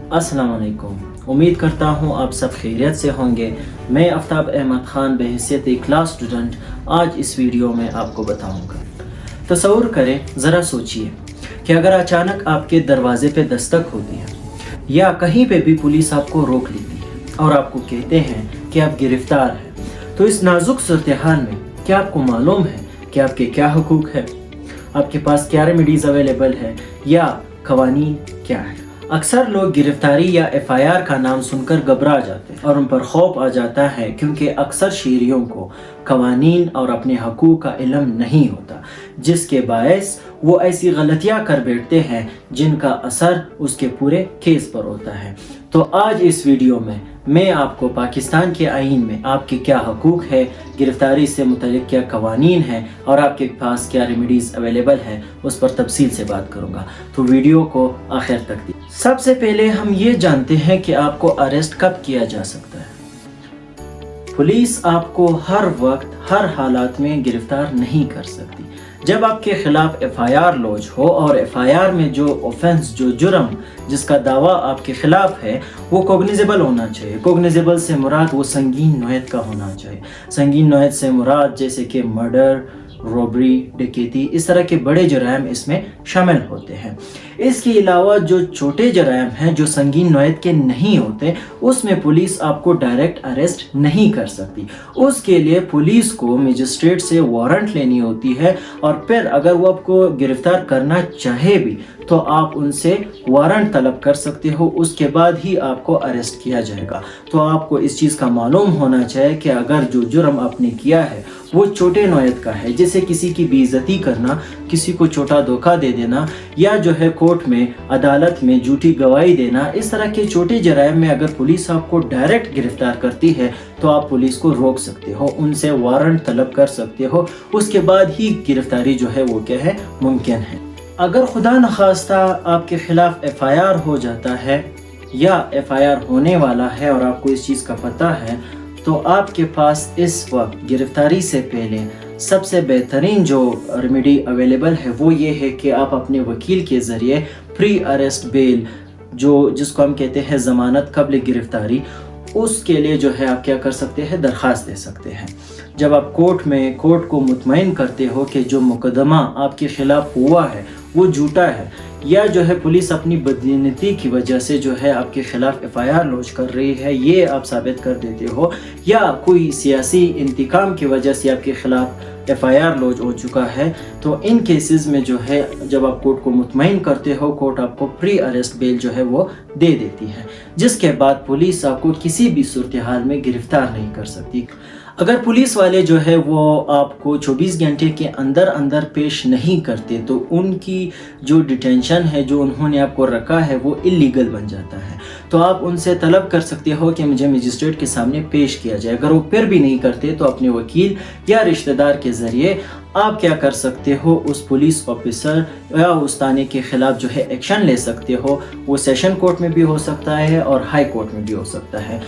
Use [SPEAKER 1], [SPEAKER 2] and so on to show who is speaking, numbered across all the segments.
[SPEAKER 1] अस्सलाम वालेकुम। उम्मीद करता हूँ आप सब खैरियत से होंगे। मैं आफ्ताब अहमद ख़ान बहैसियत एक क्लास स्टूडेंट आज इस वीडियो में आपको बताऊँगा। तसव्वुर करें, ज़रा सोचिए कि अगर अचानक आपके दरवाज़े पे दस्तक होती है या कहीं पे भी पुलिस आपको रोक लेती है और आपको कहते हैं कि आप गिरफ़्तार हैं, तो इस नाजुक सूरत-ए-हाल में क्या आपको मालूम है कि आपके क्या हुकूक है, आपके पास क्या रेमेडीज़ अवेलेबल है या क़वानीन क्या है। अक्सर लोग गिरफ्तारी या FIR का नाम सुनकर घबरा जाते हैं और उन पर खौफ आ जाता है, क्योंकि अक्सर शहरियों को क़वानीन और अपने हकूक़ का इल्म नहीं होता, जिसके बायस वो ऐसी गलतियां कर बैठते हैं जिनका असर उसके पूरे केस पर होता है। तो आज इस वीडियो में मैं आपको पाकिस्तान के आईन में आपके क्या हकूक़ है, गिरफ्तारी से मुतल्लिक़ क्या क़वानीन हैं और आपके पास क्या रेमेडीज़ अवेलेबल हैं, उस पर तफसील से बात करूँगा। तो वीडियो को आखिर तक देखिए। सबसे पहले हम ये जानते हैं कि आपको अरेस्ट कब किया जा सकता है। पुलिस आपको हर वक्त हर हालात में गिरफ्तार नहीं कर सकती। जब आपके खिलाफ FIR लॉन्च हो और FIR में जो ऑफेंस, जो जुर्म जिसका दावा आपके खिलाफ है, वो कॉग्निजेबल होना चाहिए। कॉग्निजेबल से मुराद वो संगीन नौयत का होना चाहिए। संगीन नौयत से मुराद जैसे कि मर्डर, रॉबरी, डकैती, इस तरह के बड़े जराइम इसमें शामिल होते हैं। इसके अलावा जो छोटे जराइम हैं, जो संगीन नौयत के नहीं होते, उसमें पुलिस आपको डायरेक्ट अरेस्ट नहीं कर सकती। उसके लिए पुलिस को मजिस्ट्रेट से वारंट लेनी होती है और फिर अगर वो आपको गिरफ्तार करना चाहे भी तो आप उनसे वारंट तलब कर सकते हो, उसके बाद ही आपको अरेस्ट किया जाएगा। तो आपको इस चीज़ का मालूम होना चाहिए कि अगर जो जुर्म आपने किया है वो छोटे नौयत का है, जैसे किसी की बेइज्जती करना, किसी को छोटा धोखा दे देना या जो है कोर्ट में, अदालत में झूठी गवाही देना, इस तरह के छोटे जराइम में अगर पुलिस आपको डायरेक्ट गिरफ्तार करती है तो आप पुलिस को रोक सकते हो, उनसे वारंट तलब कर सकते हो, उसके बाद ही गिरफ्तारी जो है वो क्या है, मुमकिन है। अगर खुदा न खास्ता आपके खिलाफ FIR हो जाता है या FIR होने वाला है और आपको इस चीज़ का पता है, तो आपके पास इस वक्त गिरफ्तारी से पहले सबसे बेहतरीन जो रेमेडी अवेलेबल है वो ये है कि आप अपने वकील के ज़रिए प्री अरेस्ट बेल, जो जिसको हम कहते हैं ज़मानत कब्ल गिरफ्तारी, उसके लिए जो है आप क्या कर सकते हैं, दरख्वास्त दे सकते हैं। जब आप कोर्ट को मुतमईन करते हो कि जो मुकदमा आपके खिलाफ हुआ है वो झूठा है, या जो है पुलिस अपनी बदनीयती की वजह से जो है आपके खिलाफ FIR लॉन्च कर रही है, ये आप साबित कर देते हो, या कोई सियासी इंतकाम की वजह से आपके खिलाफ FIR लॉन्च हो चुका है, तो इन केसेस में जो है जब आप कोर्ट को मुतमईन करते हो, कोर्ट आपको प्री अरेस्ट बेल जो है वो दे देती है, जिसके बाद पुलिस आपको किसी भी सूरत हाल में गिरफ्तार नहीं कर सकती। अगर पुलिस वाले जो है वो आपको 24 घंटे के अंदर अंदर पेश नहीं करते तो उनकी जो डिटेंशन है, जो उन्होंने आपको रखा है, वो इलीगल बन जाता है। तो आप उनसे तलब कर सकते हो कि मुझे मजिस्ट्रेट के सामने पेश किया जाए। अगर वो फिर भी नहीं करते तो अपने वकील या रिश्तेदार के ज़रिए आप क्या कर सकते हो, उस पुलिस ऑफिसर या उस थाने के ख़िलाफ़ जो है एक्शन ले सकते हो। वो सेशन कोर्ट में भी हो सकता है और हाई कोर्ट में भी हो सकता है।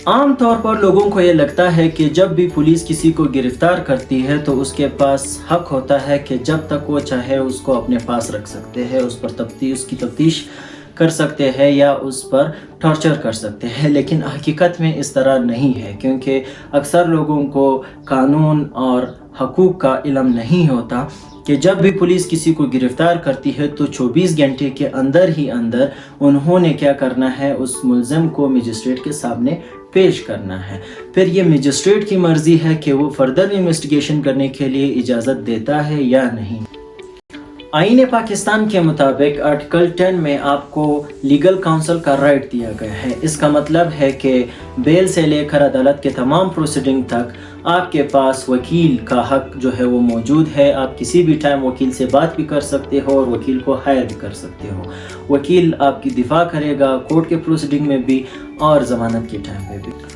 [SPEAKER 1] आम तौर पर लोगों को ये लगता है कि जब भी पुलिस किसी को गिरफ्तार करती है तो उसके पास हक होता है कि जब तक वो चाहे उसको अपने पास रख सकते हैं, उस पर उसकी तफ्तीश कर सकते हैं या उस पर टॉर्चर कर सकते हैं। लेकिन हकीकत में इस तरह नहीं है, क्योंकि अक्सर लोगों को कानून और हकूक़ का इल्म नहीं होता कि जब भी पुलिस किसी को गिरफ्तार करती है तो 24 घंटे के अंदर ही अंदर उन्होंने क्या करना है, उस मुल्ज़िम को मजिस्ट्रेट के सामने पेश करना है। फिर ये मजिस्ट्रेट की मर्ज़ी है कि वो फर्दर इन्वेस्टिगेशन करने के लिए इजाज़त देता है या नहीं। आईन पाकिस्तान के मुताबिक आर्टिकल 10 में आपको लीगल काउंसिल का राइट दिया गया है। इसका मतलब है कि बेल से लेकर अदालत के तमाम प्रोसीडिंग तक आपके पास वकील का हक जो है वो मौजूद है। आप किसी भी टाइम वकील से बात भी कर सकते हो और वकील को हायर भी कर सकते हो। वकील आपकी दिफा करेगा कोर्ट के प्रोसीडिंग में भी और ज़मानत के टाइम पे भी।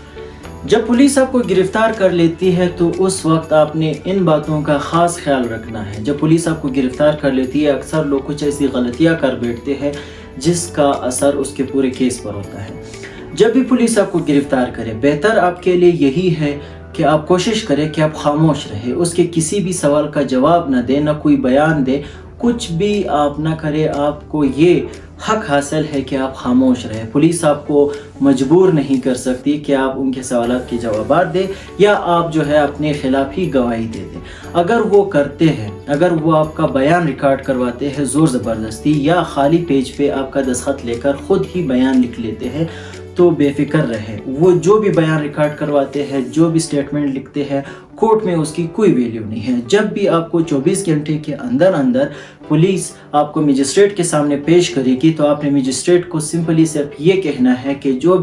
[SPEAKER 1] जब पुलिस आपको गिरफ्तार कर लेती है तो उस वक्त आपने इन बातों का ख़ास ख्याल रखना है। जब पुलिस आपको गिरफ्तार कर लेती है, अक्सर लोग कुछ ऐसी गलतियां कर बैठते हैं जिसका असर उसके पूरे केस पर होता है। जब भी पुलिस आपको गिरफ्तार करे, बेहतर आपके लिए यही है कि आप कोशिश करें कि आप खामोश रहे, उसके किसी भी सवाल का जवाब न दे, न कोई बयान दे, कुछ भी आप ना करें। आपको ये हक हासिल है कि आप खामोश रहें। पुलिस आपको मजबूर नहीं कर सकती कि आप उनके सवालात के जवाब दें या आप जो है अपने खिलाफ ही गवाही दे दें। अगर वो करते हैं, अगर वो आपका बयान रिकॉर्ड करवाते हैं ज़ोर ज़बरदस्ती या खाली पेज पे आपका दस्तखत लेकर ख़ुद ही बयान लिख लेते हैं, तो बेफिक्र रहे। वो जो भी बयान रिकॉर्ड करवाते हैं, जो भी स्टेटमेंट लिखते हैं, कोर्ट में उसकी कोई वैल्यू नहीं है। जब भी आपको 24 घंटे के अंदर अंदर पुलिस आपको मजिस्ट्रेट के सामने पेश करेगी, तो आपने मजिस्ट्रेट को सिंपली सिर्फ ये कहना है कि जो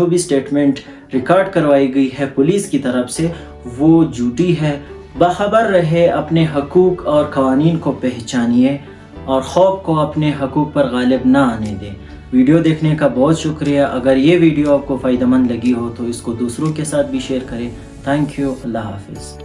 [SPEAKER 1] भी स्टेटमेंट रिकॉर्ड करवाई गई है पुलिस की तरफ से, वो झूठी है। बाखबर रहे, अपने हकूक़ और क़वानीन को पहचानिए और खौफ को अपने हकूक़ पर गालिब ना आने दें। वीडियो देखने का बहुत शुक्रिया। अगर ये वीडियो आपको फ़ायदेमंद लगी हो तो इसको दूसरों के साथ भी शेयर करें। Thank you. अल्लाह हाफिज़।